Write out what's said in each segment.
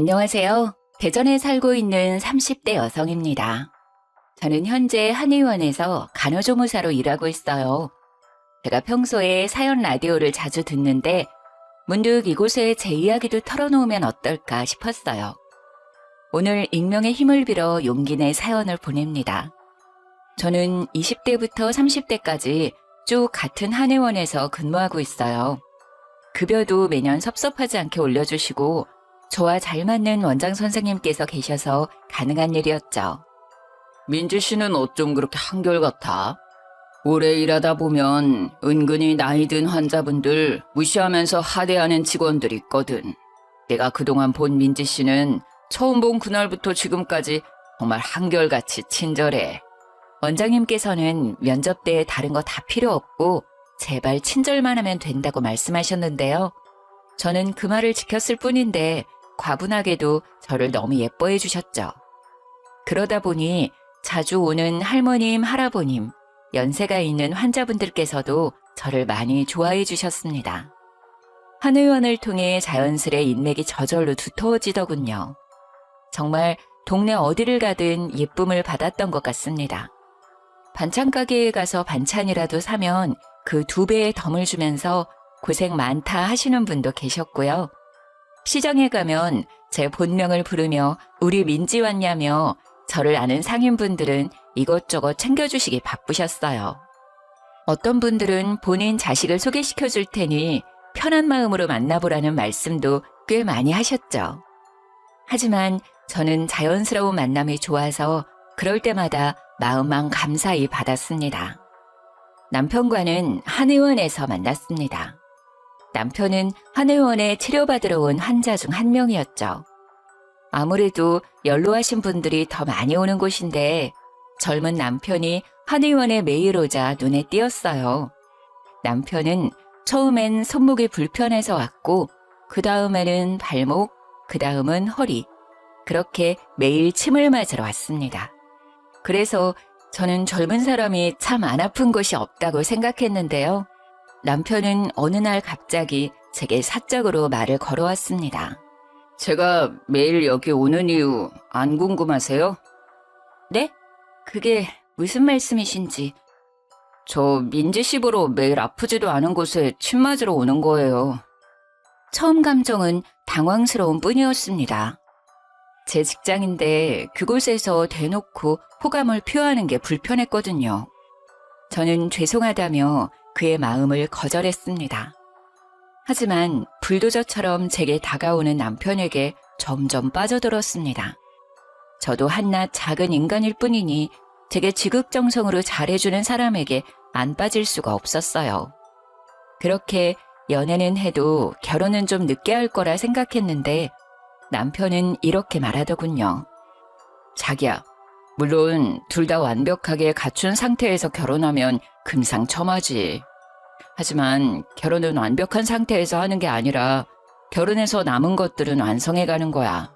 안녕하세요. 대전에 살고 있는 30대 여성입니다. 저는 현재 한의원에서 간호조무사로 일하고 있어요. 제가 평소에 사연 라디오를 자주 듣는데 문득 이곳에 제 이야기도 털어놓으면 어떨까 싶었어요. 오늘 익명의 힘을 빌어 용기 내 사연을 보냅니다. 저는 20대부터 30대까지 쭉 같은 한의원에서 근무하고 있어요. 급여도 매년 섭섭하지 않게 올려주시고 저와 잘 맞는 원장 선생님께서 계셔서 가능한 일이었죠. 민지 씨는 어쩜 그렇게 한결같아? 오래 일하다 보면 은근히 나이 든 환자분들 무시하면서 하대하는 직원들이 있거든. 내가 그동안 본 민지 씨는 처음 본 그날부터 지금까지 정말 한결같이 친절해. 원장님께서는 면접 때 다른 거 다 필요 없고 제발 친절만 하면 된다고 말씀하셨는데요. 저는 그 말을 지켰을 뿐인데 과분하게도 저를 너무 예뻐해 주셨죠. 그러다 보니 자주 오는 할머님, 할아버님, 연세가 있는 환자분들께서도 저를 많이 좋아해 주셨습니다. 한의원을 통해 자연스레 인맥이 저절로 두터워지더군요. 정말 동네 어디를 가든 예쁨을 받았던 것 같습니다. 반찬 가게에 가서 반찬이라도 사면 그 2배의 덤을 주면서 고생 많다 하시는 분도 계셨고요. 시장에 가면 제 본명을 부르며 우리 민지 왔냐며 저를 아는 상인분들은 이것저것 챙겨주시기 바쁘셨어요. 어떤 분들은 본인 자식을 소개시켜 줄 테니 편한 마음으로 만나보라는 말씀도 꽤 많이 하셨죠. 하지만 저는 자연스러운 만남이 좋아서 그럴 때마다 마음만 감사히 받았습니다. 남편과는 한의원에서 만났습니다. 남편은 한의원에 치료받으러 온 환자 중 한 명이었죠. 아무래도 연로하신 분들이 더 많이 오는 곳인데 젊은 남편이 한의원에 매일 오자 눈에 띄었어요. 남편은 처음엔 손목이 불편해서 왔고 그 다음에는 발목, 그 다음은 허리, 그렇게 매일 침을 맞으러 왔습니다. 그래서 저는 젊은 사람이 참 안 아픈 곳이 없다고 생각했는데요. 남편은 어느 날 갑자기 제게 사적으로 말을 걸어왔습니다. 제가 매일 여기 오는 이유 안 궁금하세요? 네? 그게 무슨 말씀이신지. 저 민지 씨 보러 매일 아프지도 않은 곳에 침 맞으러 오는 거예요. 처음 감정은 당황스러운 뿐이었습니다. 제 직장인데 그곳에서 대놓고 호감을 표하는 게 불편했거든요. 저는 죄송하다며 그의 마음을 거절했습니다. 하지만 불도저처럼 제게 다가오는 남편에게 점점 빠져들었습니다. 저도 한낱 작은 인간일 뿐이니 제게 지극정성으로 잘해주는 사람에게 안 빠질 수가 없었어요. 그렇게 연애는 해도 결혼은 좀 늦게 할 거라 생각했는데 남편은 이렇게 말하더군요. 자기야, 물론 둘 다 완벽하게 갖춘 상태에서 결혼하면 금상첨화지. 하지만 결혼은 완벽한 상태에서 하는 게 아니라 결혼해서 남은 것들은 완성해가는 거야.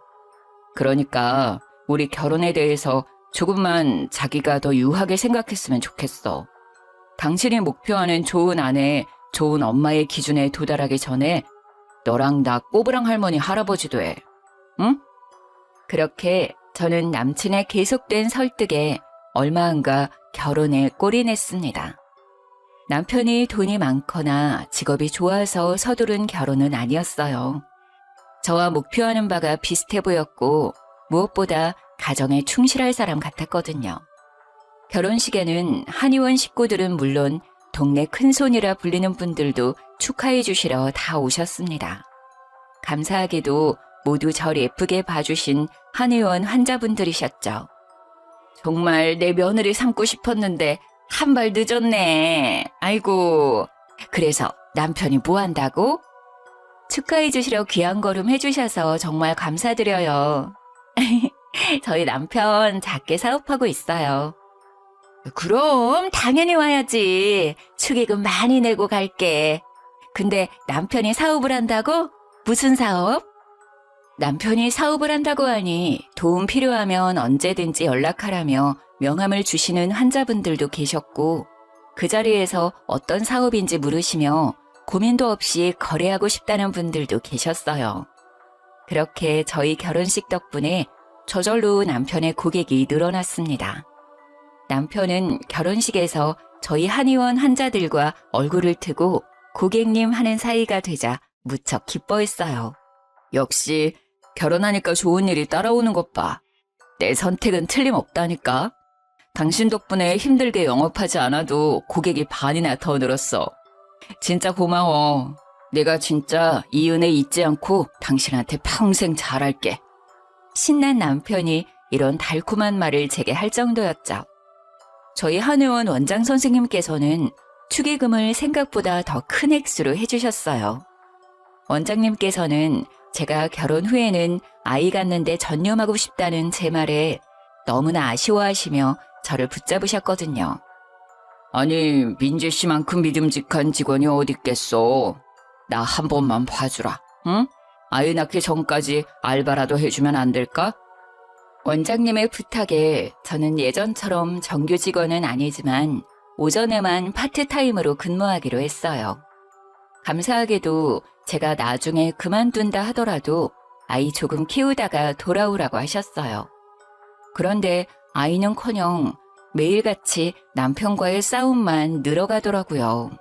그러니까 우리 결혼에 대해서 조금만 자기가 더 유하게 생각했으면 좋겠어. 당신이 목표하는 좋은 아내, 좋은 엄마의 기준에 도달하기 전에 너랑 나 꼬부랑 할머니 할아버지 돼. 응? 그렇게 저는 남친의 계속된 설득에 얼마 안가 결혼에 골인했습니다. 남편이 돈이 많거나 직업이 좋아서 서두른 결혼은 아니었어요. 저와 목표하는 바가 비슷해 보였고 무엇보다 가정에 충실할 사람 같았거든요. 결혼식에는 한의원 식구들은 물론 동네 큰손이라 불리는 분들도 축하해 주시러 다 오셨습니다. 감사하게도 모두 절 예쁘게 봐주신 한의원 환자분들이셨죠. 정말 내 며느리 삼고 싶었는데 한 발 늦었네. 아이고. 그래서 남편이 뭐 한다고? 축하해 주시러 귀한 걸음 해주셔서 정말 감사드려요. 저희 남편 작게 사업하고 있어요. 그럼 당연히 와야지. 축의금 많이 내고 갈게. 근데 남편이 사업을 한다고? 무슨 사업? 남편이 사업을 한다고 하니 도움 필요하면 언제든지 연락하라며 명함을 주시는 환자분들도 계셨고 그 자리에서 어떤 사업인지 물으시며 고민도 없이 거래하고 싶다는 분들도 계셨어요. 그렇게 저희 결혼식 덕분에 저절로 남편의 고객이 늘어났습니다. 남편은 결혼식에서 저희 한의원 환자들과 얼굴을 트고 고객님 하는 사이가 되자 무척 기뻐했어요. 역시 결혼하니까 좋은 일이 따라오는 것 봐. 내 선택은 틀림없다니까. 당신 덕분에 힘들게 영업하지 않아도 고객이 반이나 더 늘었어. 진짜 고마워. 내가 진짜 이 은혜 잊지 않고 당신한테 평생 잘할게. 신난 남편이 이런 달콤한 말을 제게 할 정도였죠. 저희 한의원 원장 선생님께서는 축의금을 생각보다 더 큰 액수로 해주셨어요. 원장님께서는 제가 결혼 후에는 아이 갖는데 전념하고 싶다는 제 말에 너무나 아쉬워하시며 저를 붙잡으셨거든요. 아니, 민재 씨만큼 믿음직한 직원이 어디 있겠어. 나 한 번만 봐주라, 응? 아이 낳기 전까지 알바라도 해주면 안 될까? 원장님의 부탁에 저는 예전처럼 정규 직원은 아니지만 오전에만 파트타임으로 근무하기로 했어요. 감사하게도 제가 나중에 그만둔다 하더라도 아이 조금 키우다가 돌아오라고 하셨어요. 그런데 아이는커녕 매일같이 남편과의 싸움만 늘어가더라고요.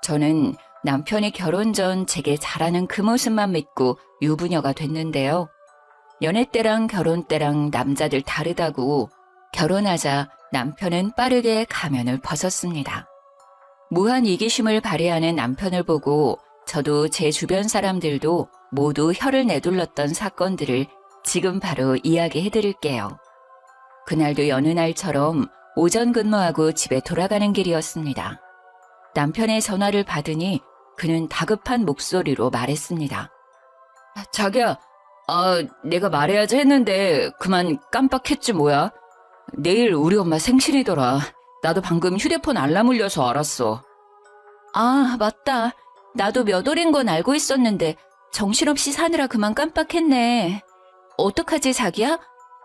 저는 남편이 결혼 전 제게 잘하는 그 모습만 믿고 유부녀가 됐는데요. 연애 때랑 결혼 때랑 남자들 다르다고 결혼하자 남편은 빠르게 가면을 벗었습니다. 무한 이기심을 발휘하는 남편을 보고 저도 제 주변 사람들도 모두 혀를 내둘렀던 사건들을 지금 바로 이야기해드릴게요. 그날도 여느 날처럼 오전 근무하고 집에 돌아가는 길이었습니다. 남편의 전화를 받으니 그는 다급한 목소리로 말했습니다. 자기야, 내가 말해야지 했는데 그만 깜빡했지 뭐야. 내일 우리 엄마 생신이더라. 나도 방금 휴대폰 알람 울려서 알았어. 아, 맞다. 나도 몇 월인 건 알고 있었는데 정신없이 사느라 그만 깜빡했네. 어떡하지, 자기야?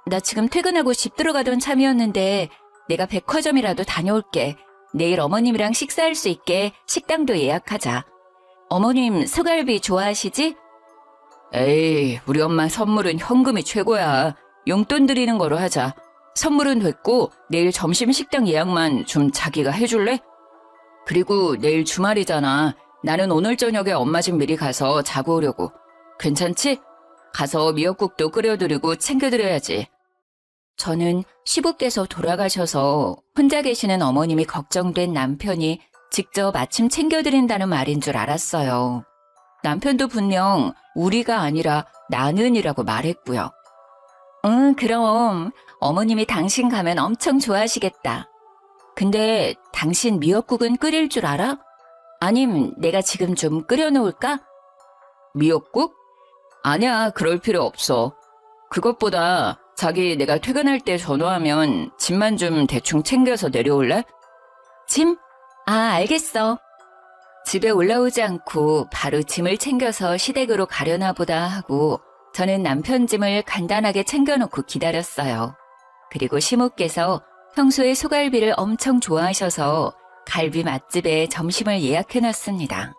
나 지금 퇴근하고 집 들어가던 참이었는데 내가 백화점이라도 다녀올게. 내일 어머님이랑 식사할 수 있게 식당도 예약하자. 어머님 소갈비 좋아하시지? 에이, 우리 엄마 선물은 현금이 최고야. 용돈 드리는 거로 하자. 선물은 됐고 내일 점심 식당 예약만 좀 자기가 해줄래? 그리고 내일 주말이잖아. 나는 오늘 저녁에 엄마 집 미리 가서 자고 오려고. 괜찮지? 가서 미역국도 끓여드리고 챙겨드려야지. 저는 시부께서 돌아가셔서 혼자 계시는 어머님이 걱정된 남편이 직접 아침 챙겨드린다는 말인 줄 알았어요. 남편도 분명 우리가 아니라 나는이라고 말했고요. 응, 그럼 어머님이 당신 가면 엄청 좋아하시겠다. 근데 당신 미역국은 끓일 줄 알아? 아님 내가 지금 좀 끓여놓을까? 미역국? 아니야, 그럴 필요 없어. 그것보다 자기 내가 퇴근할 때 전화하면 짐만 좀 대충 챙겨서 내려올래? 짐? 아, 알겠어. 집에 올라오지 않고 바로 짐을 챙겨서 시댁으로 가려나 보다 하고 저는 남편 짐을 간단하게 챙겨놓고 기다렸어요. 그리고 시모께서 평소에 소갈비를 엄청 좋아하셔서 갈비 맛집에 점심을 예약해놨습니다.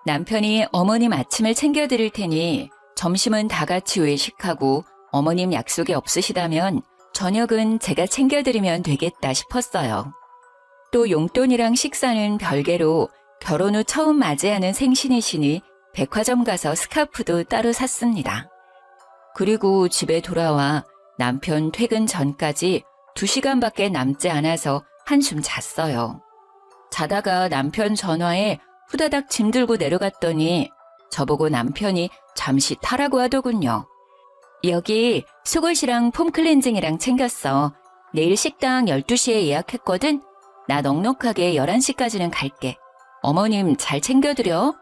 남편이 어머님 아침을 챙겨드릴 테니 점심은 다 같이 외식하고 어머님 약속이 없으시다면 저녁은 제가 챙겨드리면 되겠다 싶었어요. 또 용돈이랑 식사는 별개로 결혼 후 처음 맞이하는 생신이시니 백화점 가서 스카프도 따로 샀습니다. 그리고 집에 돌아와 남편 퇴근 전까지 2시간밖에 남지 않아서 한숨 잤어요. 자다가 남편 전화에 후다닥 짐 들고 내려갔더니 저보고 남편이 잠시 타라고 하더군요. 여기 속옷이랑 폼 클렌징이랑 챙겼어. 내일 식당 12시에 예약했거든. 나 넉넉하게 11시까지는 갈게. 어머님 잘 챙겨드려.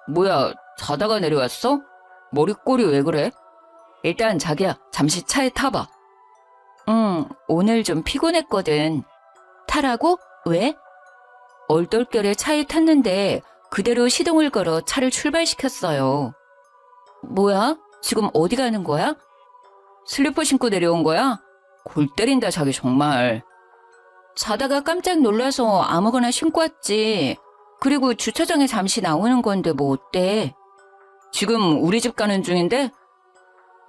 뭐야, 자다가 내려왔어? 머리꼴이 왜 그래? 일단 자기야, 잠시 차에 타봐. 응, 오늘 좀 피곤했거든. 타라고? 왜? 얼떨결에 차에 탔는데 그대로 시동을 걸어 차를 출발시켰어요. 뭐야? 지금 어디 가는 거야? 슬리퍼 신고 내려온 거야? 골 때린다, 자기 정말. 자다가 깜짝 놀라서 아무거나 신고 왔지. 그리고 주차장에 잠시 나오는 건데 뭐 어때? 지금 우리 집 가는 중인데?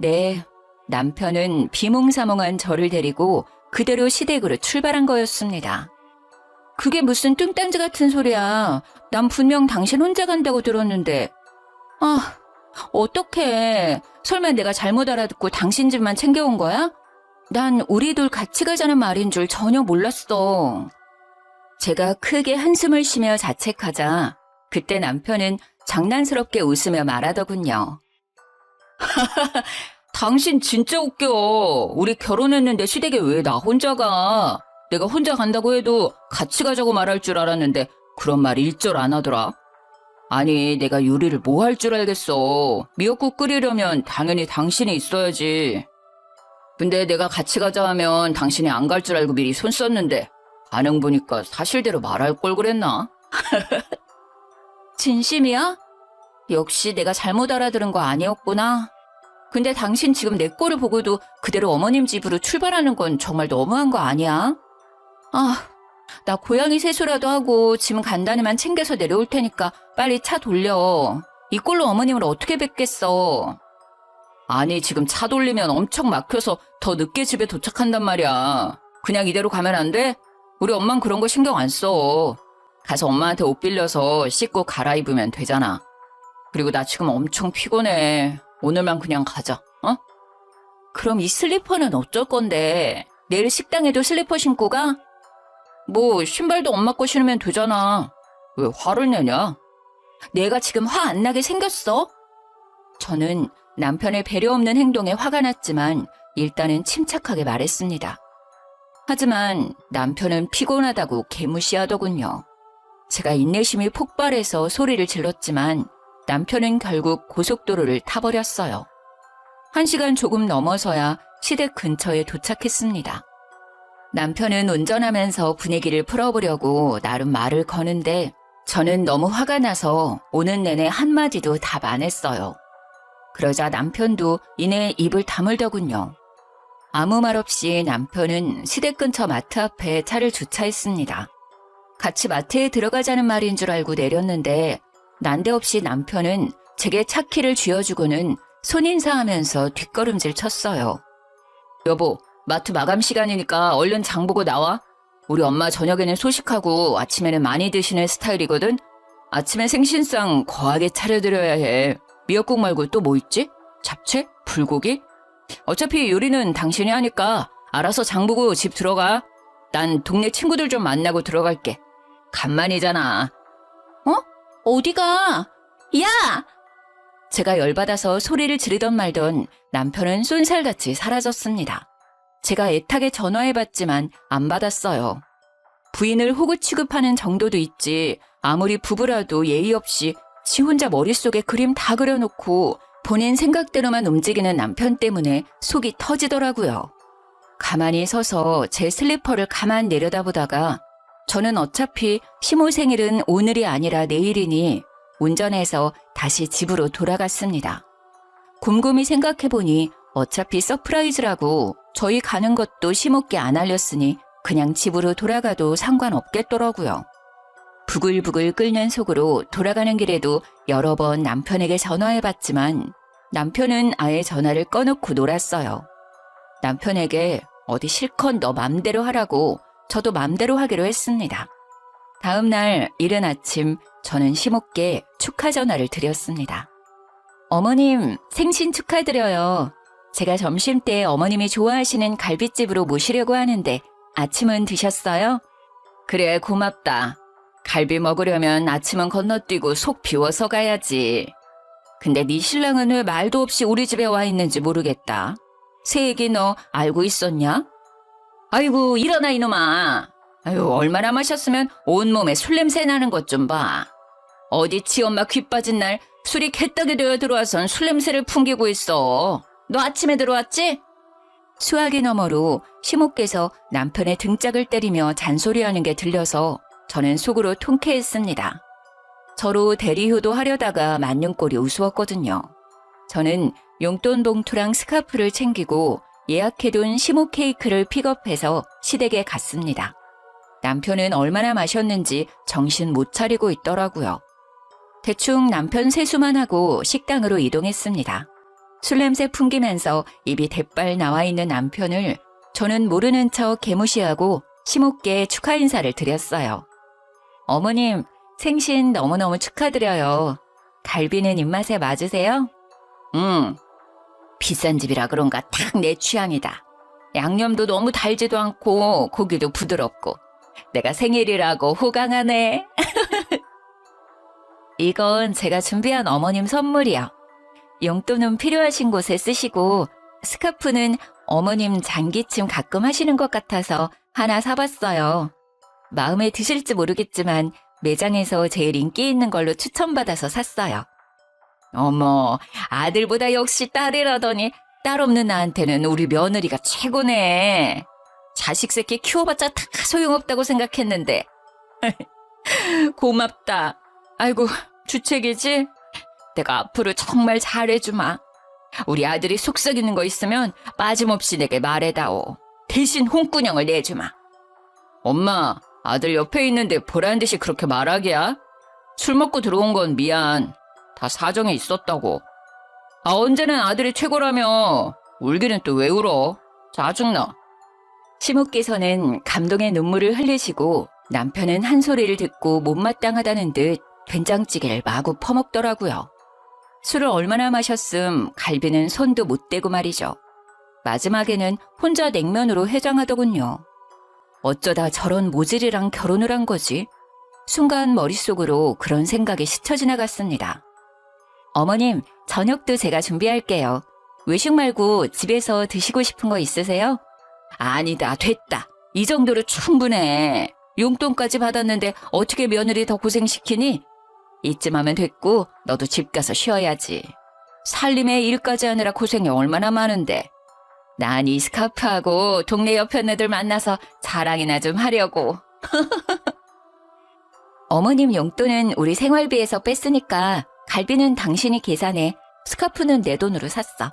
네, 남편은 비몽사몽한 저를 데리고 그대로 시댁으로 출발한 거였습니다. 그게 무슨 뚱딴지 같은 소리야. 난 분명 당신 혼자 간다고 들었는데. 아, 어떡해. 설마 내가 잘못 알아듣고 당신 집만 챙겨온 거야? 난 우리 둘 같이 가자는 말인 줄 전혀 몰랐어. 제가 크게 한숨을 쉬며 자책하자 그때 남편은 장난스럽게 웃으며 말하더군요. 당신 진짜 웃겨. 우리 결혼했는데 시댁에 왜 나 혼자 가? 내가 혼자 간다고 해도 같이 가자고 말할 줄 알았는데 그런 말 일절 안 하더라. 아니, 내가 요리를 뭐 할 줄 알겠어. 미역국 끓이려면 당연히 당신이 있어야지. 근데 내가 같이 가자 하면 당신이 안 갈 줄 알고 미리 손 썼는데 반응 보니까 사실대로 말할 걸 그랬나? 진심이야? 역시 내가 잘못 알아들은 거 아니었구나. 근데 당신 지금 내 꼴을 보고도 그대로 어머님 집으로 출발하는 건 정말 너무한 거 아니야? 아, 나 고양이 세수라도 하고 짐 간단히만 챙겨서 내려올 테니까 빨리 차 돌려. 이 꼴로 어머님을 어떻게 뵙겠어. 아니, 지금 차 돌리면 엄청 막혀서 더 늦게 집에 도착한단 말이야. 그냥 이대로 가면 안 돼? 우리 엄만 그런 거 신경 안 써. 가서 엄마한테 옷 빌려서 씻고 갈아입으면 되잖아. 그리고 나 지금 엄청 피곤해. 오늘만 그냥 가자, 어? 그럼 이 슬리퍼는 어쩔 건데? 내일 식당에도 슬리퍼 신고 가? 뭐 신발도 엄마 거 신으면 되잖아. 왜 화를 내냐? 내가 지금 화 안 나게 생겼어? 저는 남편의 배려 없는 행동에 화가 났지만 일단은 침착하게 말했습니다. 하지만 남편은 피곤하다고 개무시하더군요. 제가 인내심이 폭발해서 소리를 질렀지만 남편은 결국 고속도로를 타버렸어요. 1시간 조금 넘어서야 시댁 근처에 도착했습니다. 남편은 운전하면서 분위기를 풀어보려고 나름 말을 거는데 저는 너무 화가 나서 오는 내내 한마디도 답 안 했어요. 그러자 남편도 이내 입을 다물더군요. 아무 말 없이 남편은 시댁 근처 마트 앞에 차를 주차했습니다. 같이 마트에 들어가자는 말인 줄 알고 내렸는데 난데없이 남편은 제게 차키를 쥐어주고는 손인사하면서 뒷걸음질 쳤어요. 여보, 마트 마감 시간이니까 얼른 장 보고 나와. 우리 엄마 저녁에는 소식하고 아침에는 많이 드시는 스타일이거든. 아침에 생신상 거하게 차려드려야 해. 미역국 말고 또 뭐 있지? 잡채? 불고기? 어차피 요리는 당신이 하니까 알아서 장 보고 집 들어가. 난 동네 친구들 좀 만나고 들어갈게. 간만이잖아. 어? 어디가? 야! 제가 열받아서 소리를 지르던 말던 남편은 쏜살같이 사라졌습니다. 제가 애타게 전화해봤지만 안 받았어요. 부인을 호구 취급하는 정도도 있지 아무리 부부라도 예의 없이 지 혼자 머릿속에 그림 다 그려놓고 본인 생각대로만 움직이는 남편 때문에 속이 터지더라고요. 가만히 서서 제 슬리퍼를 가만 내려다보다가 저는 어차피 시모 생일은 오늘이 아니라 내일이니 운전해서 다시 집으로 돌아갔습니다. 곰곰이 생각해보니 어차피 서프라이즈라고 저희 가는 것도 시모께 안 알렸으니 그냥 집으로 돌아가도 상관없겠더라고요. 부글부글 끓는 속으로 돌아가는 길에도 여러 번 남편에게 전화해봤지만 남편은 아예 전화를 꺼놓고 놀았어요. 남편에게 어디 실컷 너 맘대로 하라고 저도 맘대로 하기로 했습니다. 다음 날 이른 아침 저는 시모께 축하 전화를 드렸습니다. 어머님, 생신 축하드려요. 제가 점심때 어머님이 좋아하시는 갈빗집으로 모시려고 하는데 아침은 드셨어요? 그래, 고맙다. 갈비 먹으려면 아침은 건너뛰고 속 비워서 가야지. 근데 네 신랑은 왜 말도 없이 우리 집에 와 있는지 모르겠다. 새 얘기 너 알고 있었냐? 아이고, 일어나 이놈아. 아유, 얼마나 마셨으면 온몸에 술 냄새 나는 것 좀 봐. 어디 지 엄마 귀 빠진 날 술이 개떡이 되어 들어와선 술 냄새를 풍기고 있어. 너 아침에 들어왔지? 수화기 너머로 시모께서 남편의 등짝을 때리며 잔소리하는 게 들려서 저는 속으로 통쾌했습니다. 저로 대리효도 하려다가 맞는 꼴이 우스웠거든요. 저는 용돈 봉투랑 스카프를 챙기고 예약해둔 시모 케이크를 픽업해서 시댁에 갔습니다. 남편은 얼마나 마셨는지 정신 못 차리고 있더라고요. 대충 남편 세수만 하고 식당으로 이동했습니다. 술 냄새 풍기면서 입이 대빨 나와 있는 남편을 저는 모르는 척 개무시하고 심없게 축하 인사를 드렸어요. 어머님, 생신 너무너무 축하드려요. 갈비는 입맛에 맞으세요? 응. 비싼 집이라 그런가 딱 내 취향이다. 양념도 너무 달지도 않고 고기도 부드럽고 내가 생일이라고 호강하네. 이건 제가 준비한 어머님 선물이요. 용돈은 필요하신 곳에 쓰시고 스카프는 어머님 장기침 가끔 하시는 것 같아서 하나 사봤어요. 마음에 드실지 모르겠지만 매장에서 제일 인기 있는 걸로 추천받아서 샀어요. 어머, 아들보다 역시 딸이라더니 딸 없는 나한테는 우리 며느리가 최고네. 자식 새끼 키워봤자 다 소용없다고 생각했는데. 고맙다. 아이고, 주책이지? 내가 앞으로 정말 잘해주마. 우리 아들이 속썩이는 거 있으면 빠짐없이 내게 말해다오. 대신 홍군형을 내주마. 엄마, 아들 옆에 있는데 보란 듯이 그렇게 말하기야? 술 먹고 들어온 건 미안. 다 사정이 있었다고. 아, 언제는 아들이 최고라며. 울기는 또 왜 울어? 짜증나. 시모께서는 감동의 눈물을 흘리시고 남편은 한 소리를 듣고 못마땅하다는 듯 된장찌개를 마구 퍼먹더라고요. 술을 얼마나 마셨음 갈비는 손도 못 대고 말이죠. 마지막에는 혼자 냉면으로 해장하더군요. 어쩌다 저런 모질이랑 결혼을 한 거지? 순간 머릿속으로 그런 생각이 스쳐 지나갔습니다. 어머님, 저녁도 제가 준비할게요. 외식 말고 집에서 드시고 싶은 거 있으세요? 아니다, 됐다. 이 정도로 충분해. 용돈까지 받았는데 어떻게 며느리 더 고생시키니? 이쯤 하면 됐고 너도 집 가서 쉬어야지. 살림에 일까지 하느라 고생이 얼마나 많은데. 난 이 스카프하고 동네 여편네들 만나서 자랑이나 좀 하려고. 어머님 용돈은 우리 생활비에서 뺐으니까 갈비는 당신이 계산해. 스카프는 내 돈으로 샀어.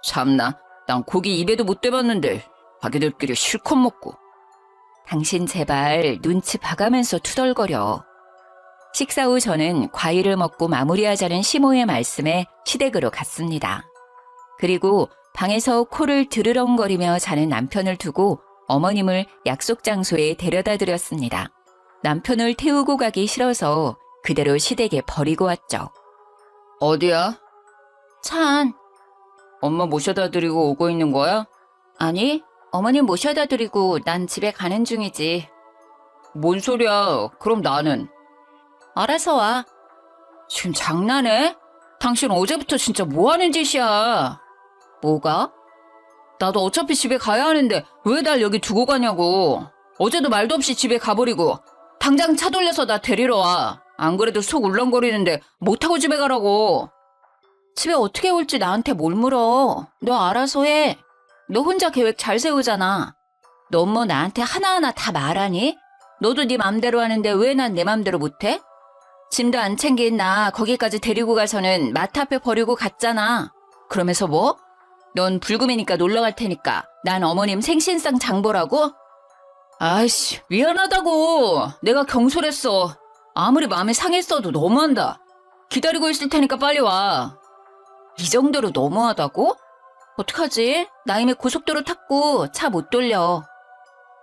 참나, 난 고기 입에도 못 대봤는데 자기들끼리 실컷 먹고. 당신 제발 눈치 봐가면서 투덜거려. 식사 후 저는 과일을 먹고 마무리하자는 시모의 말씀에 시댁으로 갔습니다. 그리고 방에서 코를 드르렁거리며 자는 남편을 두고 어머님을 약속 장소에 데려다 드렸습니다. 남편을 태우고 가기 싫어서 그대로 시댁에 버리고 왔죠. 어디야? 차 안. 엄마 모셔다 드리고 오고 있는 거야? 아니, 어머님 모셔다 드리고 난 집에 가는 중이지. 뭔 소리야? 그럼 나는? 알아서 와. 지금 장난해? 당신 어제부터 진짜 뭐 하는 짓이야? 뭐가? 나도 어차피 집에 가야 하는데 왜 날 여기 두고 가냐고. 어제도 말도 없이 집에 가버리고 당장 차 돌려서 나 데리러 와. 안 그래도 속 울렁거리는데 못 타고 집에 가라고. 집에 어떻게 올지 나한테 뭘 물어. 너 알아서 해. 너 혼자 계획 잘 세우잖아. 너 뭐 나한테 하나하나 다 말하니? 너도 네 맘대로 하는데 왜 난 내 맘대로 못해? 짐도 안 챙긴 나 거기까지 데리고 가서는 마트 앞에 버리고 갔잖아. 그러면서 뭐? 넌 불금이니까 놀러 갈 테니까 난 어머님 생신상 장보라고? 아이씨, 미안하다고. 내가 경솔했어. 아무리 마음이 상했어도 너무한다. 기다리고 있을 테니까 빨리 와. 이 정도로 너무하다고? 어떡하지? 나 이미 고속도로 탔고 차 못 돌려.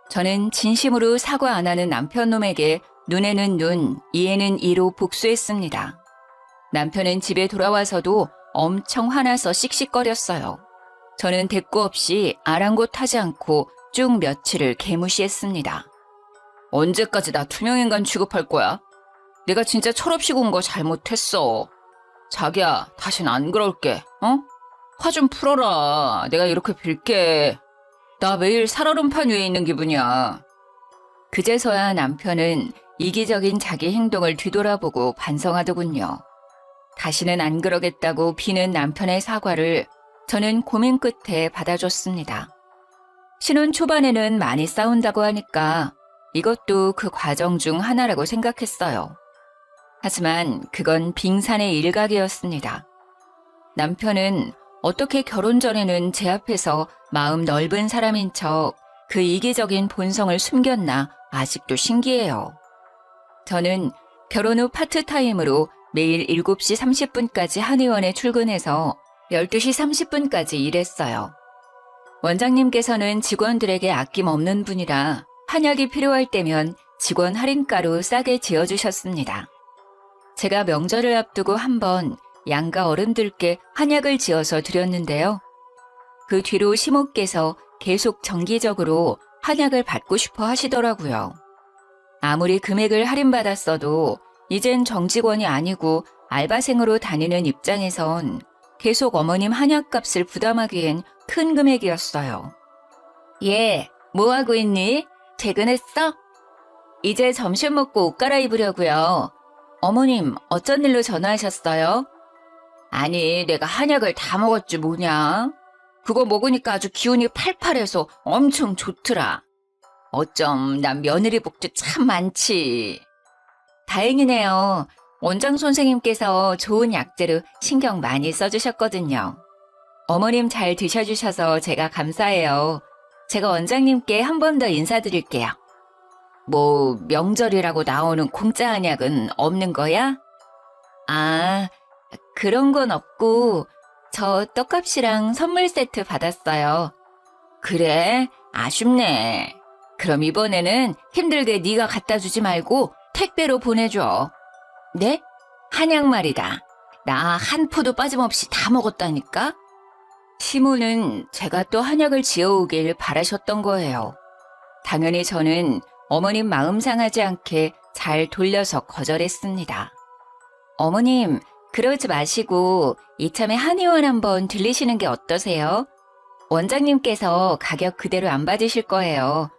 저는 진심으로 사과 안 하는 남편놈에게 눈에는 눈, 이에는 이로 복수했습니다. 남편은 집에 돌아와서도 엄청 화나서 씩씩거렸어요. 저는 대꾸 없이 아랑곳하지 않고 쭉 며칠을 개무시했습니다. 언제까지 나 투명인간 취급할 거야? 내가 진짜 철없이 군 거 잘못했어. 자기야, 다신 안 그럴게, 어? 화 좀 풀어라. 내가 이렇게 빌게. 나 매일 살얼음판 위에 있는 기분이야. 그제서야 남편은 이기적인 자기 행동을 뒤돌아보고 반성하더군요. 다시는 안 그러겠다고 비는 남편의 사과를 저는 고민 끝에 받아줬습니다. 신혼 초반에는 많이 싸운다고 하니까 이것도 그 과정 중 하나라고 생각했어요. 하지만 그건 빙산의 일각이었습니다. 남편은 어떻게 결혼 전에는 제 앞에서 마음 넓은 사람인 척 그 이기적인 본성을 숨겼나 아직도 신기해요. 저는 결혼 후 파트타임으로 매일 7시 30분까지 한의원에 출근해서 12시 30분까지 일했어요. 원장님께서는 직원들에게 아낌없는 분이라 한약이 필요할 때면 직원 할인가로 싸게 지어주셨습니다. 제가 명절을 앞두고 한번 양가 어른들께 한약을 지어서 드렸는데요. 그 뒤로 시모께서 계속 정기적으로 한약을 받고 싶어 하시더라고요. 아무리 금액을 할인받았어도 이젠 정직원이 아니고 알바생으로 다니는 입장에선 계속 어머님 한약값을 부담하기엔 큰 금액이었어요. 얘, 뭐하고 있니? 퇴근했어? 이제 점심 먹고 옷 갈아입으려고요. 어머님, 어쩐 일로 전화하셨어요? 아니, 내가 한약을 다 먹었지 뭐냐? 그거 먹으니까 아주 기운이 팔팔해서 엄청 좋더라. 어쩜 난 며느리 복도 참 많지. 다행이네요. 원장 선생님께서 좋은 약재로 신경 많이 써주셨거든요. 어머님 잘 드셔주셔서 제가 감사해요. 제가 원장님께 한 번 더 인사드릴게요. 뭐 명절이라고 나오는 공짜 한약은 없는 거야? 아, 그런 건 없고 저 떡값이랑 선물 세트 받았어요. 그래? 아쉽네. 그럼 이번에는 힘들게 네가 갖다 주지 말고 택배로 보내줘. 네? 한약 말이다. 나 한 포도 빠짐없이 다 먹었다니까? 시모는 제가 또 한약을 지어오길 바라셨던 거예요. 당연히 저는 어머님 마음 상하지 않게 잘 돌려서 거절했습니다. 어머님, 그러지 마시고 이참에 한의원 한번 들리시는 게 어떠세요? 원장님께서 가격 그대로 안 받으실 거예요.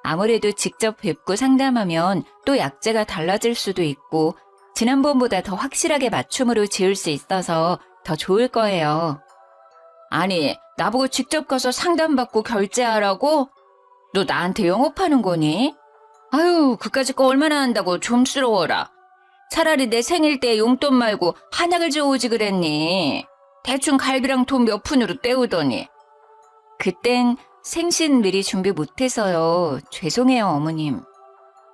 아무래도 직접 뵙고 상담하면 또 약재가 달라질 수도 있고 지난번보다 더 확실하게 맞춤으로 지을 수 있어서 더 좋을 거예요. 아니, 나보고 직접 가서 상담받고 결제하라고? 너 나한테 영업하는 거니? 아유, 그까짓 거 얼마나 한다고 좀스러워라. 차라리 내 생일 때 용돈 말고 한약을 줘오지 그랬니? 대충 갈비랑 돈 몇 푼으로 때우더니. 그땐 생신 미리 준비 못해서요. 죄송해요, 어머님.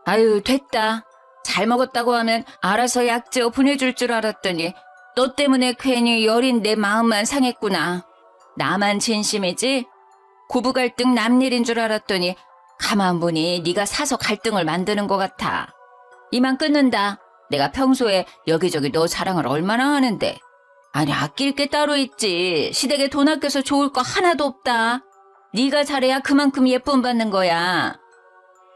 아유, 됐다. 잘 먹었다고 하면 알아서 약재어 보내줄 줄 알았더니 너 때문에 괜히 여린 내 마음만 상했구나. 나만 진심이지? 고부 갈등 남일인 줄 알았더니 가만 보니 네가 사서 갈등을 만드는 것 같아. 이만 끊는다. 내가 평소에 여기저기 너 자랑을 얼마나 하는데. 아니, 아낄 게 따로 있지. 시댁에 돈 아껴서 좋을 거 하나도 없다. 네가 잘해야 그만큼 예쁨 받는 거야.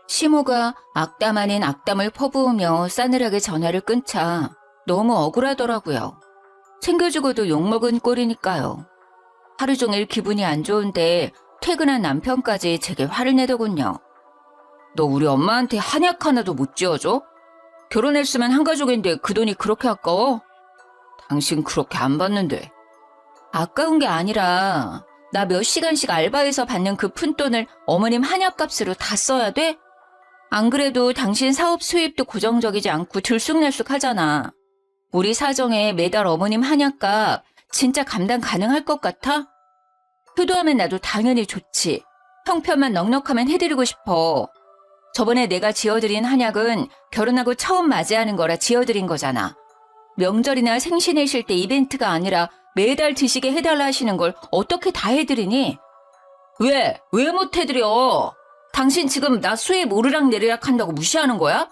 시모가 악담 아닌 악담을 퍼부으며 싸늘하게 전화를 끊자 너무 억울하더라고요. 챙겨주고도 욕먹은 꼴이니까요. 하루 종일 기분이 안 좋은데 퇴근한 남편까지 제게 화를 내더군요. 너 우리 엄마한테 한약 하나도 못 지어줘? 결혼했으면 한 가족인데 그 돈이 그렇게 아까워? 당신 그렇게 안 받는데. 아까운 게 아니라 나 몇 시간씩 알바해서 받는 그 푼돈을 어머님 한약값으로 다 써야 돼? 안 그래도 당신 사업 수입도 고정적이지 않고 들쑥날쑥 하잖아. 우리 사정에 매달 어머님 한약값 진짜 감당 가능할 것 같아? 효도하면 나도 당연히 좋지. 형편만 넉넉하면 해드리고 싶어. 저번에 내가 지어드린 한약은 결혼하고 처음 맞이하는 거라 지어드린 거잖아. 명절이나 생신이실 때 이벤트가 아니라 매달 드시게 해달라 하시는 걸 어떻게 다 해드리니? 왜 못 해드려? 당신 지금 나 수입 오르락내리락 한다고 무시하는 거야?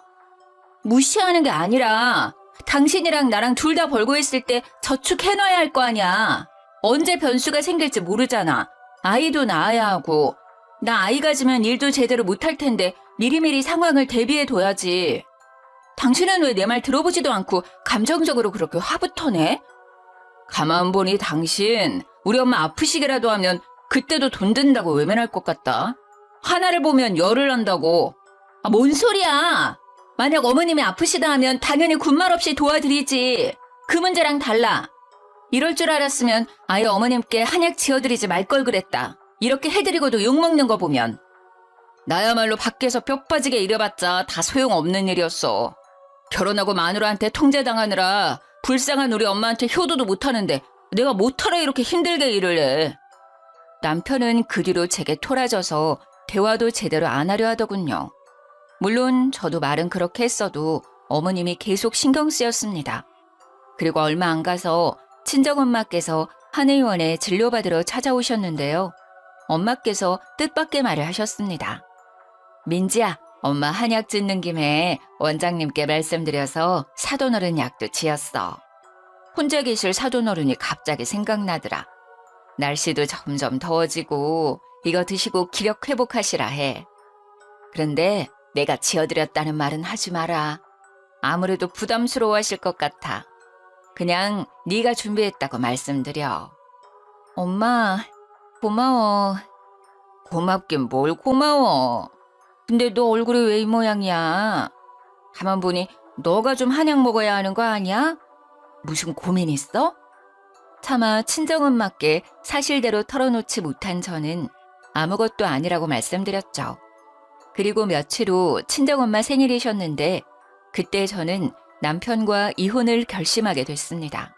무시하는 게 아니라 당신이랑 나랑 둘 다 벌고 있을 때 저축해놔야 할 거 아니야. 언제 변수가 생길지 모르잖아. 아이도 낳아야 하고. 나 아이 가지면 일도 제대로 못할 텐데 미리미리 상황을 대비해둬야지. 당신은 왜 내 말 들어보지도 않고 감정적으로 그렇게 화부터 내? 가만 보니 당신 우리 엄마 아프시기라도 하면 그때도 돈 든다고 외면할 것 같다. 하나를 보면 열을 한다고. 아, 뭔 소리야. 만약 어머님이 아프시다 하면 당연히 군말 없이 도와드리지. 그 문제랑 달라. 이럴 줄 알았으면 아예 어머님께 한약 지어드리지 말 걸 그랬다. 이렇게 해드리고도 욕먹는 거 보면. 나야말로 밖에서 뼈 빠지게 일해봤자 다 소용없는 일이었어. 결혼하고 마누라한테 통제당하느라 불쌍한 우리 엄마한테 효도도 못하는데 내가 못하러 이렇게 힘들게 일을 해. 남편은 그 뒤로 제게 토라져서 대화도 제대로 안 하려 하더군요. 물론 저도 말은 그렇게 했어도 어머님이 계속 신경 쓰였습니다. 그리고 얼마 안 가서 친정엄마께서 한의원에 진료받으러 찾아오셨는데요. 엄마께서 뜻밖의 말을 하셨습니다. 민지야, 엄마 한약 짓는 김에 원장님께 말씀드려서 사돈어른 약도 지었어. 혼자 계실 사돈어른이 갑자기 생각나더라. 날씨도 점점 더워지고 이거 드시고 기력 회복하시라 해. 그런데 내가 지어드렸다는 말은 하지 마라. 아무래도 부담스러워하실 것 같아. 그냥 네가 준비했다고 말씀드려. 엄마, 고마워. 고맙긴 뭘 고마워. 근데 너 얼굴이 왜 이 모양이야? 가만 보니 너가 좀 한약 먹어야 하는 거 아니야? 무슨 고민 있어? 차마 친정엄마께 사실대로 털어놓지 못한 저는 아무것도 아니라고 말씀드렸죠. 그리고 며칠 후 친정엄마 생일이셨는데 그때 저는 남편과 이혼을 결심하게 됐습니다.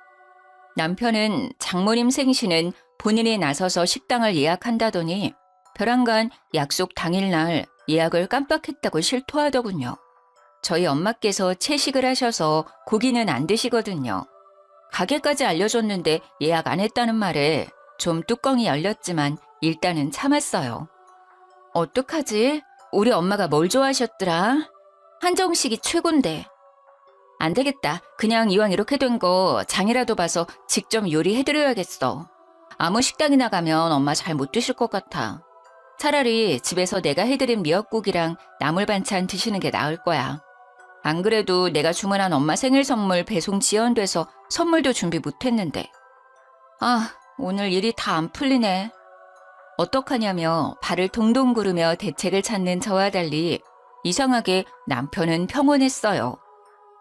남편은 장모님 생신은 본인이 나서서 식당을 예약한다더니 벼랑간 약속 당일날 예약을 깜빡했다고 실토하더군요. 저희 엄마께서 채식을 하셔서 고기는 안 드시거든요. 가게까지 알려줬는데 예약 안 했다는 말에 좀 뚜껑이 열렸지만 일단은 참았어요. 어떡하지? 우리 엄마가 뭘 좋아하셨더라? 한정식이 최곤데. 안 되겠다. 그냥 이왕 이렇게 된 거 장이라도 봐서 직접 요리해드려야겠어. 아무 식당이나 가면 엄마 잘 못 드실 것 같아. 차라리 집에서 내가 해드린 미역국이랑 나물 반찬 드시는 게 나을 거야. 안 그래도 내가 주문한 엄마 생일 선물 배송 지연돼서 선물도 준비 못했는데. 아, 오늘 일이 다 안 풀리네. 어떡하냐며 발을 동동 구르며 대책을 찾는 저와 달리 이상하게 남편은 평온했어요.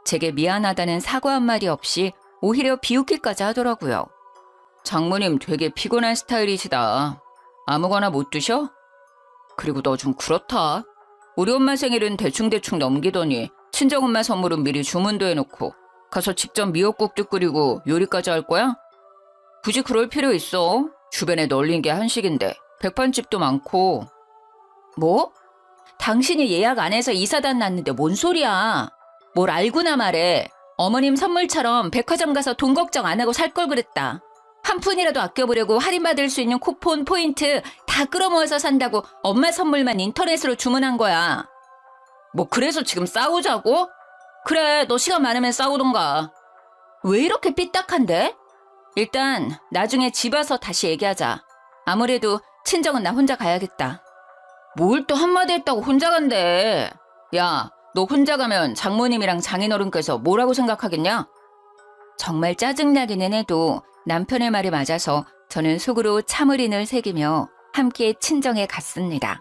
제게 미안하다는 사과 한마디 없이 오히려 비웃기까지 하더라고요. 장모님 되게 피곤한 스타일이시다. 아무거나 못 드셔? 그리고 너 좀 그렇다. 우리 엄마 생일은 대충대충 넘기더니 친정엄마 선물은 미리 주문도 해놓고 가서 직접 미역국도 끓이고 요리까지 할 거야? 굳이 그럴 필요 있어. 주변에 널린 게 한식인데 백반집도 많고. 뭐? 당신이 예약 안 해서 이사단 났는데 뭔 소리야. 뭘 알고나 말해. 어머님 선물처럼 백화점 가서 돈 걱정 안 하고 살 걸 그랬다. 한 푼이라도 아껴보려고 할인받을 수 있는 쿠폰, 포인트 다 끌어모아서 산다고 엄마 선물만 인터넷으로 주문한 거야. 뭐 그래서 지금 싸우자고? 그래, 너 시간 많으면 싸우던가. 왜 이렇게 삐딱한데? 일단 나중에 집 와서 다시 얘기하자. 아무래도 친정은 나 혼자 가야겠다. 뭘 또 한마디 했다고 혼자 간대. 야, 너 혼자 가면 장모님이랑 장인어른께서 뭐라고 생각하겠냐? 정말 짜증나기는 해도 남편의 말이 맞아서 저는 속으로 참을인을 새기며 함께 친정에 갔습니다.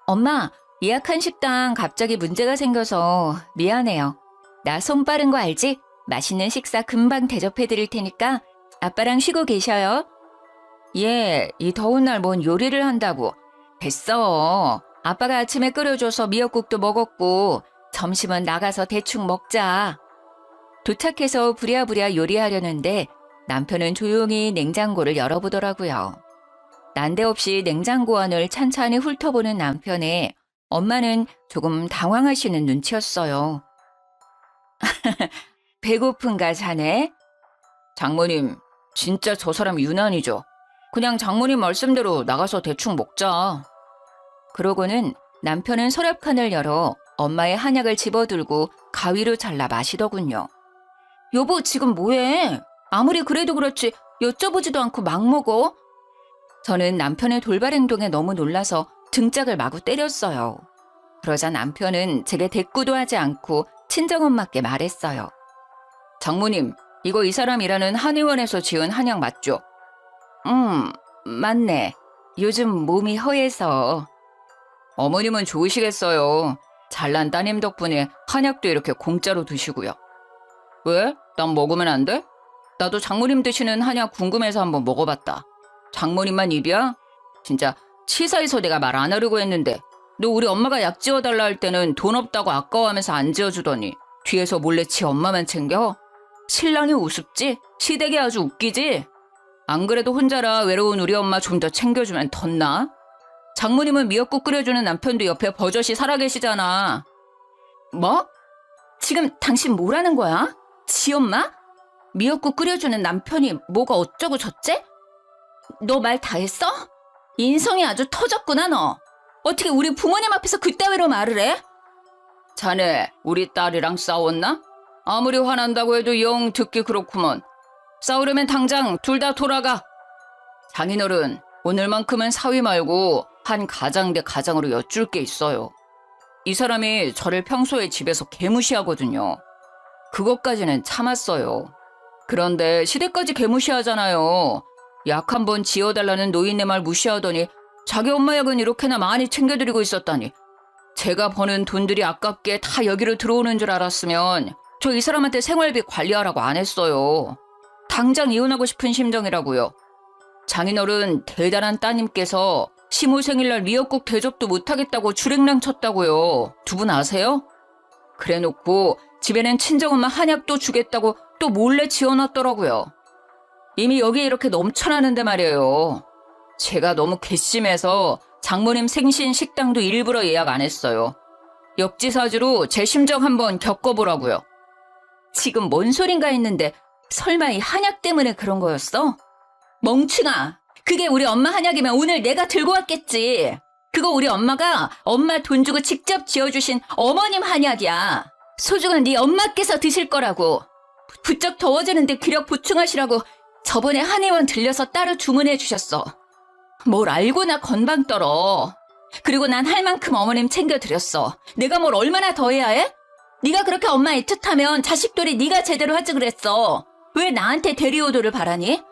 엄마, 예약한 식당 갑자기 문제가 생겨서 미안해요. 나 손 빠른 거 알지? 맛있는 식사 금방 대접해 드릴 테니까 아빠랑 쉬고 계셔요. 예, 이 더운 날 뭔 요리를 한다고. 됐어. 아빠가 아침에 끓여줘서 미역국도 먹었고 점심은 나가서 대충 먹자. 도착해서 부랴부랴 요리하려는데 남편은 조용히 냉장고를 열어보더라고요. 난데없이 냉장고 안을 찬찬히 훑어보는 남편에 엄마는 조금 당황하시는 눈치였어요. 배고픈가 자네? 장모님, 진짜 저 사람 유난이죠. 그냥 장모님 말씀대로 나가서 대충 먹자. 그러고는 남편은 서랍칸을 열어 엄마의 한약을 집어들고 가위로 잘라 마시더군요. 여보, 지금 뭐해? 아무리 그래도 그렇지 여쭤보지도 않고 막 먹어? 저는 남편의 돌발 행동에 너무 놀라서 등짝을 마구 때렸어요. 그러자 남편은 제게 대꾸도 하지 않고 친정엄마께 말했어요. 장모님, 이거 이 사람 일하는 한의원에서 지은 한약 맞죠? 맞네. 요즘 몸이 허해서. 어머님은 좋으시겠어요. 잘난 따님 덕분에 한약도 이렇게 공짜로 드시고요. 왜? 난 먹으면 안 돼? 나도 장모님 드시는 한약 궁금해서 한번 먹어봤다. 장모님만 입이야? 진짜 치사해서 내가 말 안 하려고 했는데 너 우리 엄마가 약 지어달라 할 때는 돈 없다고 아까워하면서 안 지어주더니 뒤에서 몰래 지 엄마만 챙겨? 신랑이 우습지? 시댁이 아주 웃기지? 안 그래도 혼자라 외로운 우리 엄마 좀 더 챙겨주면 덧나? 장모님은 미역국 끓여주는 남편도 옆에 버젓이 살아계시잖아. 뭐? 지금 당신 뭐라는 거야? 지 엄마? 미역국 끓여주는 남편이 뭐가 어쩌고 저째? 너 말 다 했어? 인성이 아주 터졌구나 너. 어떻게 우리 부모님 앞에서 그따위로 말을 해? 자네 우리 딸이랑 싸웠나? 아무리 화난다고 해도 영 듣기 그렇구먼. 싸우려면 당장 둘 다 돌아가. 장인어른, 오늘만큼은 사위 말고 한 가장 대 가장으로 여쭐 게 있어요. 이 사람이 저를 평소에 집에서 개무시하거든요. 그것까지는 참았어요. 그런데 시댁까지 개무시하잖아요. 약 한 번 지어달라는 노인네 말 무시하더니 자기 엄마 약은 이렇게나 많이 챙겨드리고 있었다니. 제가 버는 돈들이 아깝게 다 여기로 들어오는 줄 알았으면 저 이 사람한테 생활비 관리하라고 안 했어요. 당장 이혼하고 싶은 심정이라고요. 장인어른 대단한 따님께서 시모 생일날 미역국 대접도 못하겠다고 주랭랑 쳤다고요. 두 분 아세요? 그래놓고 집에는 친정엄마 한약도 주겠다고 또 몰래 지어놨더라고요. 이미 여기에 이렇게 넘쳐나는데 말이에요. 제가 너무 괘씸해서 장모님 생신 식당도 일부러 예약 안 했어요. 역지사지로 제 심정 한번 겪어보라고요. 지금 뭔 소린가 했는데 설마 이 한약 때문에 그런 거였어? 멍충아, 그게 우리 엄마 한약이면 오늘 내가 들고 왔겠지. 그거 우리 엄마가 엄마 돈 주고 직접 지어주신 어머님 한약이야. 소중한 네 엄마께서 드실 거라고. 부쩍 더워지는데 기력 보충하시라고 저번에 한의원 들려서 따로 주문해 주셨어. 뭘 알고나 건방 떨어. 그리고 난 할 만큼 어머님 챙겨드렸어. 내가 뭘 얼마나 더 해야 해? 네가 그렇게 엄마 애틋하면 자식들이 네가 제대로 하지 그랬어. 왜 나한테 대리오도를 바라니?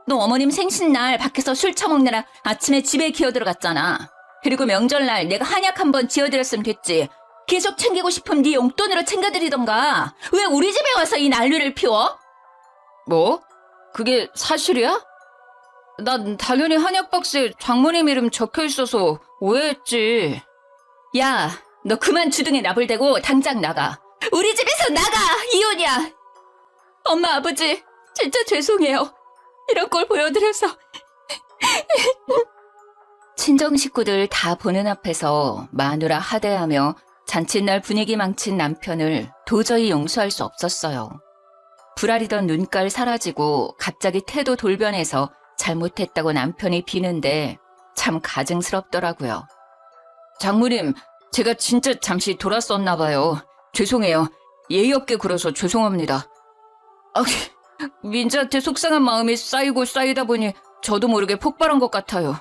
너 어머님 생신날 밖에서 술 처먹느라 아침에 집에 기어들어갔잖아. 그리고 명절날 내가 한약 한번 지어드렸으면 됐지. 계속 챙기고 싶으면 네 용돈으로 챙겨드리던가. 왜 우리 집에 와서 이 난리를 피워? 뭐? 그게 사실이야? 난 당연히 한약 박스에 장모님 이름 적혀있어서 오해했지. 야, 너 그만 주둥이 나불대고 당장 나가. 우리 집에서 나가! 이혼이야! 엄마, 아버지, 진짜 죄송해요. 이런 걸 보여드려서. 친정 식구들 다 보는 앞에서 마누라 하대하며 잔칫날 분위기 망친 남편을 도저히 용서할 수 없었어요. 불아리던 눈깔 사라지고 갑자기 태도 돌변해서 잘못했다고 남편이 비는데 참 가증스럽더라고요. 장모님, 제가 진짜 잠시 돌았었나 봐요. 죄송해요. 예의 없게 굴어서 죄송합니다. 민지한테 속상한 마음이 쌓이고 쌓이다 보니 저도 모르게 폭발한 것 같아요.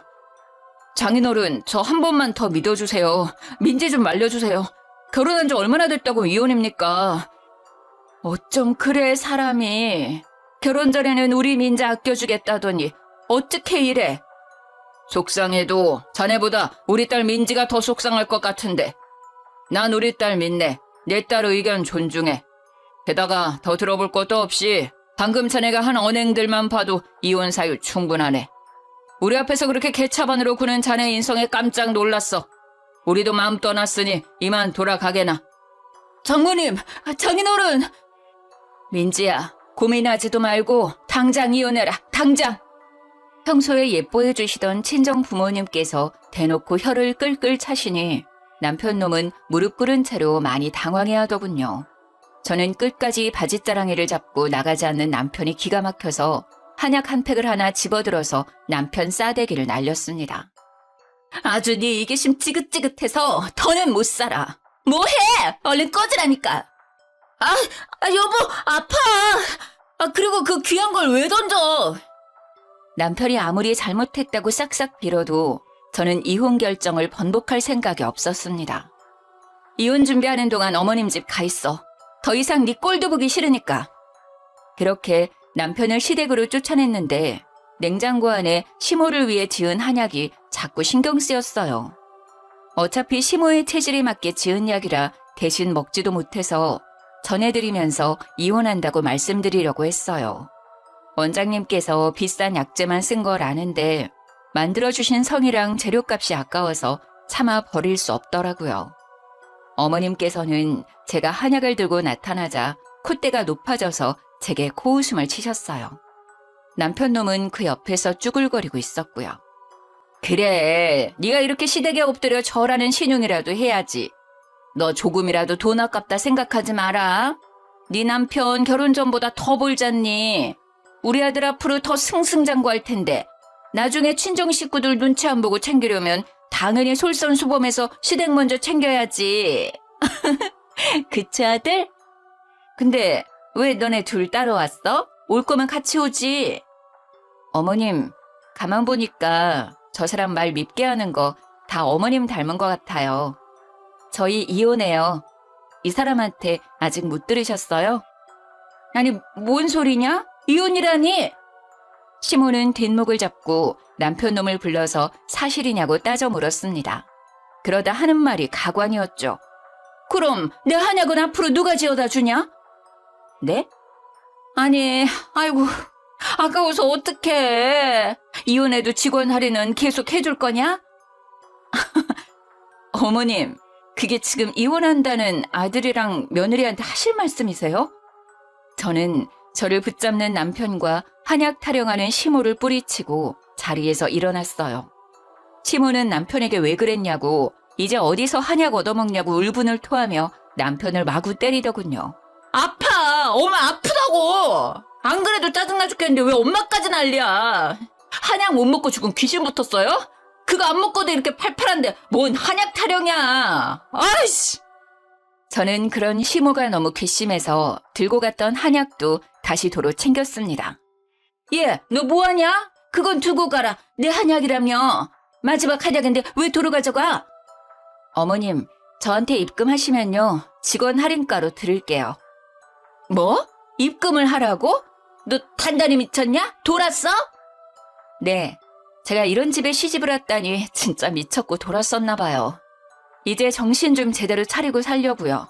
장인어른, 저 한 번만 더 믿어주세요. 민지 좀 말려주세요. 결혼한 지 얼마나 됐다고 이혼입니까? 어쩜 그래 사람이. 결혼 전에는 우리 민지 아껴주겠다더니 어떻게 이래? 속상해도 자네보다 우리 딸 민지가 더 속상할 것 같은데. 난 우리 딸 믿네. 내 딸 의견 존중해. 게다가 더 들어볼 것도 없이 방금 자네가 한 언행들만 봐도 이혼 사유 충분하네. 우리 앞에서 그렇게 개차반으로 구는 자네 인성에 깜짝 놀랐어. 우리도 마음 떠났으니 이만 돌아가게나. 장모님, 장인어른. 민지야, 고민하지도 말고 당장 이혼해라, 당장. 평소에 예뻐해 주시던 친정 부모님께서 대놓고 혀를 끌끌 차시니 남편 놈은 무릎 꿇은 채로 많이 당황해하더군요. 저는 끝까지 바짓자랑이를 잡고 나가지 않는 남편이 기가 막혀서 한약 한 팩을 하나 집어들어서 남편 싸대기를 날렸습니다. 아주 네 이기심 지긋지긋해서 더는 못 살아. 뭐해? 얼른 꺼지라니까. 여보, 아파. 그리고 그 귀한 걸 왜 던져? 남편이 아무리 잘못했다고 싹싹 빌어도 저는 이혼 결정을 번복할 생각이 없었습니다. 이혼 준비하는 동안 어머님 집 가 있어. 더 이상 네 꼴도 보기 싫으니까. 그렇게 남편을 시댁으로 쫓아냈는데 냉장고 안에 시모를 위해 지은 한약이 자꾸 신경 쓰였어요. 어차피 시모의 체질에 맞게 지은 약이라 대신 먹지도 못해서 전해드리면서 이혼한다고 말씀드리려고 했어요. 원장님께서 비싼 약재만 쓴 걸 아는데 만들어주신 성이랑 재료값이 아까워서 차마 버릴 수 없더라고요. 어머님께서는 제가 한약을 들고 나타나자 콧대가 높아져서 제게 코웃음을 치셨어요. 남편 놈은 그 옆에서 쭈글거리고 있었고요. 그래, 네가 이렇게 시댁에 엎드려 절하는 신용이라도 해야지. 너 조금이라도 돈 아깝다 생각하지 마라. 네 남편 결혼 전보다 더 벌잖니. 우리 아들 앞으로 더 승승장구할 텐데 나중에 친정 식구들 눈치 안 보고 챙기려면 당연히 솔선수범해서 시댁 먼저 챙겨야지. 그치 아들? 근데 왜 너네 둘 따로 왔어? 올 거면 같이 오지. 어머님, 가만 보니까 저 사람 말 밉게 하는 거 다 어머님 닮은 것 같아요. 저희 이혼해요. 이 사람한테 아직 못 들으셨어요? 아니, 뭔 소리냐? 이혼이라니? 시모는 뒷목을 잡고 남편 놈을 불러서 사실이냐고 따져 물었습니다. 그러다 하는 말이 가관이었죠. 그럼 내 한약은 앞으로 누가 지어다 주냐? 네? 아니, 아이고, 아까워서 어떡해. 이혼해도 직원 할인은 계속 해줄 거냐? 어머님, 그게 지금 이혼한다는 아들이랑 며느리한테 하실 말씀이세요? 저는 저를 붙잡는 남편과 한약 타령하는 시모를 뿌리치고 자리에서 일어났어요. 시모는 남편에게 왜 그랬냐고, 이제 어디서 한약 얻어먹냐고 울분을 토하며 남편을 마구 때리더군요. 아파! 엄마 아프다고! 안 그래도 짜증나 죽겠는데 왜 엄마까지 난리야? 한약 못 먹고 죽은 귀신 붙었어요? 그거 안 먹고도 이렇게 팔팔한데 뭔 한약 타령이야. 아이씨! 저는 그런 시모가 너무 괘씸해서 들고 갔던 한약도 다시 도로 챙겼습니다. 얘, 너 뭐하냐? 그건 두고 가라. 내 한약이라며. 마지막 한약인데 왜 도로 가져가? 어머님, 저한테 입금하시면요. 직원 할인가로 드릴게요. 뭐? 입금을 하라고? 너 단단히 미쳤냐? 돌았어? 네. 제가 이런 집에 시집을 왔다니 진짜 미쳤고 돌았었나 봐요. 이제 정신 좀 제대로 차리고 살려고요.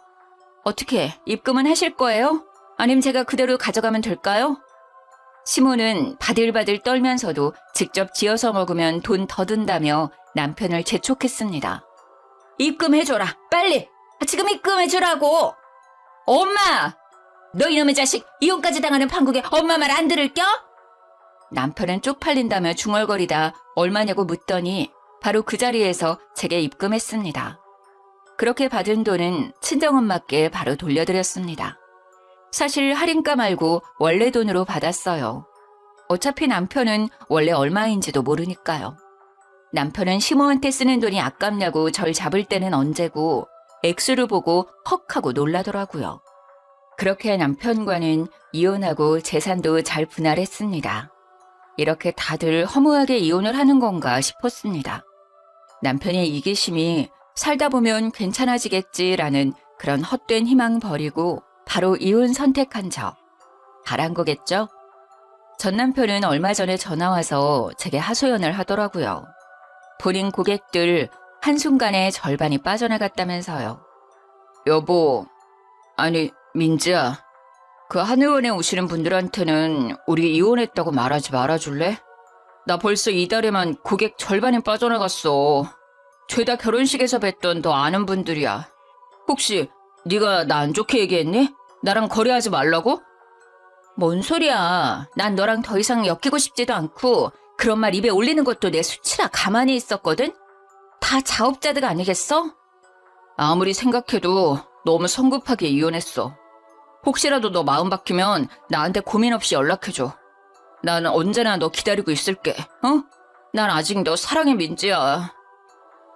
어떻게 입금은 하실 거예요? 아님 제가 그대로 가져가면 될까요? 시모는 바들바들 떨면서도 직접 지어서 먹으면 돈 더 든다며 남편을 재촉했습니다. 입금해줘라. 빨리. 지금 입금해주라고. 엄마! 너 이놈의 자식 이혼까지 당하는 판국에 엄마 말 안 들을겨? 남편은 쪽팔린다며 중얼거리다 얼마냐고 묻더니 바로 그 자리에서 제게 입금했습니다. 그렇게 받은 돈은 친정엄마께 바로 돌려드렸습니다. 사실 할인가 말고 원래 돈으로 받았어요. 어차피 남편은 원래 얼마인지도 모르니까요. 남편은 시모한테 쓰는 돈이 아깝냐고 절 잡을 때는 언제고 액수를 보고 헉 하고 놀라더라고요. 그렇게 남편과는 이혼하고 재산도 잘 분할했습니다. 이렇게 다들 허무하게 이혼을 하는 건가 싶었습니다. 남편의 이기심이 살다 보면 괜찮아지겠지라는 그런 헛된 희망 버리고 바로 이혼 선택한 저. 잘한 거겠죠? 전 남편은 얼마 전에 전화와서 제게 하소연을 하더라고요. 본인 고객들 한순간에 절반이 빠져나갔다면서요. 여보, 아니 민지야, 그 한의원에 오시는 분들한테는 우리 이혼했다고 말하지 말아줄래? 나 벌써 이달에만 고객 절반이 빠져나갔어. 죄다 결혼식에서 뵀던 너 아는 분들이야. 혹시 네가 나 안 좋게 얘기했니? 나랑 거래하지 말라고? 뭔 소리야. 난 너랑 더 이상 엮이고 싶지도 않고 그런 말 입에 올리는 것도 내 수치라 가만히 있었거든? 다 자업자득 아니겠어? 아무리 생각해도 너무 성급하게 이혼했어. 혹시라도 너 마음 바뀌면 나한테 고민 없이 연락해줘. 난 언제나 너 기다리고 있을게. 어? 난 아직 너 사랑의 민지야.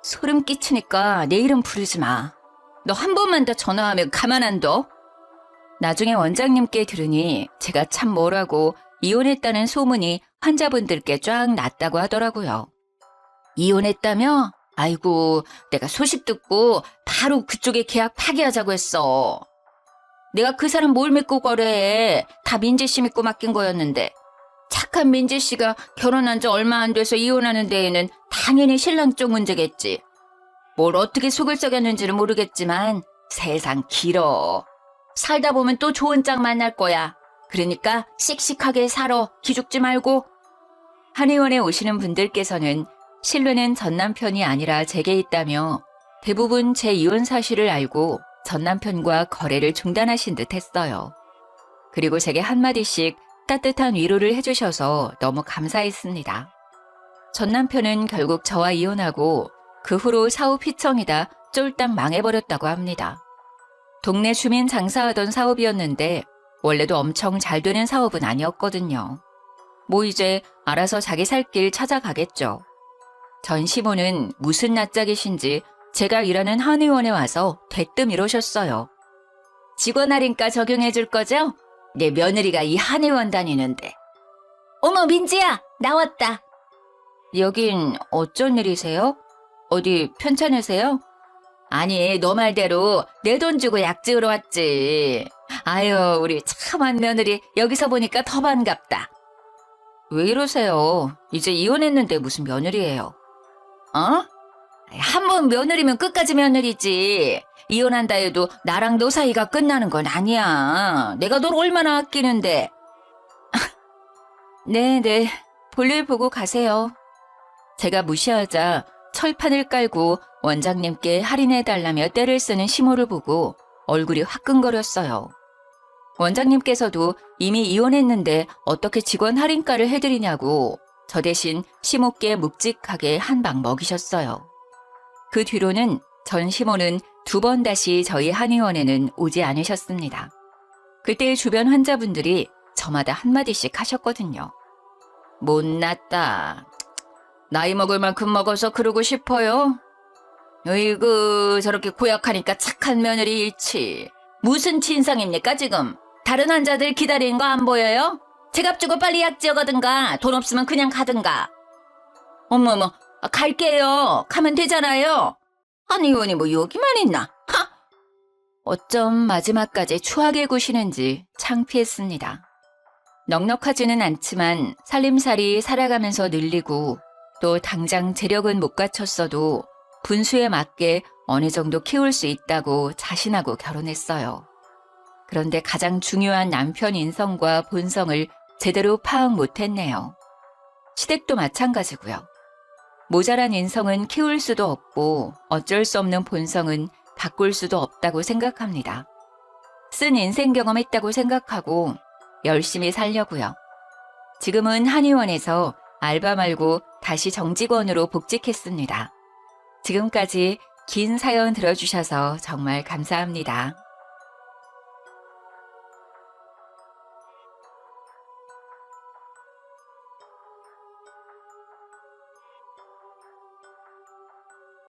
소름 끼치니까 내 이름 부르지 마. 너 한 번만 더 전화하면 가만 안 둬. 나중에 원장님께 들으니 제가 참 뭐라고 이혼했다는 소문이 환자분들께 쫙 났다고 하더라고요. 이혼했다며? 아이고, 내가 소식 듣고 바로 그쪽에 계약 파기하자고 했어. 내가 그 사람 뭘 믿고 거래해. 다 민지 씨 믿고 맡긴 거였는데. 착한 민지 씨가 결혼한 지 얼마 안 돼서 이혼하는 데에는 당연히 신랑 쪽 문제겠지. 뭘 어떻게 속을 썩였는지는 모르겠지만 세상 길어. 살다 보면 또 좋은 짝 만날 거야. 그러니까 씩씩하게 살아. 기죽지 말고. 한의원에 오시는 분들께서는 신뢰는 전 남편이 아니라 제게 있다며 대부분 제 이혼 사실을 알고 전 남편과 거래를 중단하신 듯 했어요. 그리고 제게 한마디씩 따뜻한 위로를 해주셔서 너무 감사했습니다. 전 남편은 결국 저와 이혼하고 그 후로 사후 피청이다 쫄딱 망해버렸다고 합니다. 동네 주민 장사하던 사업이었는데 원래도 엄청 잘 되는 사업은 아니었거든요. 뭐 이제 알아서 자기 살 길 찾아가겠죠. 전 시모는 무슨 낯짝이신지 제가 일하는 한의원에 와서 대뜸 이러셨어요. 직원 할인가 적용해 줄 거죠? 내 며느리가 이 한의원 다니는데. 어머 민지야 나왔다. 여긴 어쩐 일이세요? 어디 편찮으세요? 아니 너 말대로 내 돈 주고 약 지으러 왔지. 아유 우리 참한 며느리 여기서 보니까 더 반갑다. 왜 이러세요? 이제 이혼했는데 무슨 며느리예요? 어? 한 번 며느리면 끝까지 며느리지. 이혼한다 해도 나랑 너 사이가 끝나는 건 아니야. 내가 널 얼마나 아끼는데. 네네. 볼일 보고 가세요. 제가 무시하자 철판을 깔고 원장님께 할인해달라며 떼를 쓰는 시모를 보고 얼굴이 화끈거렸어요. 원장님께서도 이미 이혼했는데 어떻게 직원 할인가를 해드리냐고 저 대신 시모께 묵직하게 한 방 먹이셨어요. 그 뒤로는 전 시모는 2번 다시 저희 한의원에는 오지 않으셨습니다. 그때 주변 환자분들이 저마다 한마디씩 하셨거든요. 못났다. 나이 먹을 만큼 먹어서 그러고 싶어요? 으이구 저렇게 고약하니까 착한 며느리 잃지. 무슨 진상입니까 지금? 다른 환자들 기다리는 거 안 보여요? 제값 주고 빨리 약 지어가든가 돈 없으면 그냥 가든가. 어머머 갈게요. 가면 되잖아요. 한의원이 뭐 여기만 있나? 하! 어쩜 마지막까지 추하게 구시는지 창피했습니다. 넉넉하지는 않지만 살림살이 살아가면서 늘리고 또 당장 재력은 못 갖췄어도 분수에 맞게 어느 정도 키울 수 있다고 자신하고 결혼했어요. 그런데 가장 중요한 남편 인성과 본성을 제대로 파악 못했네요. 시댁도 마찬가지고요. 모자란 인성은 키울 수도 없고 어쩔 수 없는 본성은 바꿀 수도 없다고 생각합니다. 쓴 인생 경험했다고 생각하고 열심히 살려고요. 지금은 한의원에서 알바 말고 다시 정직원으로 복직했습니다. 지금까지 긴 사연 들어주셔서 정말 감사합니다.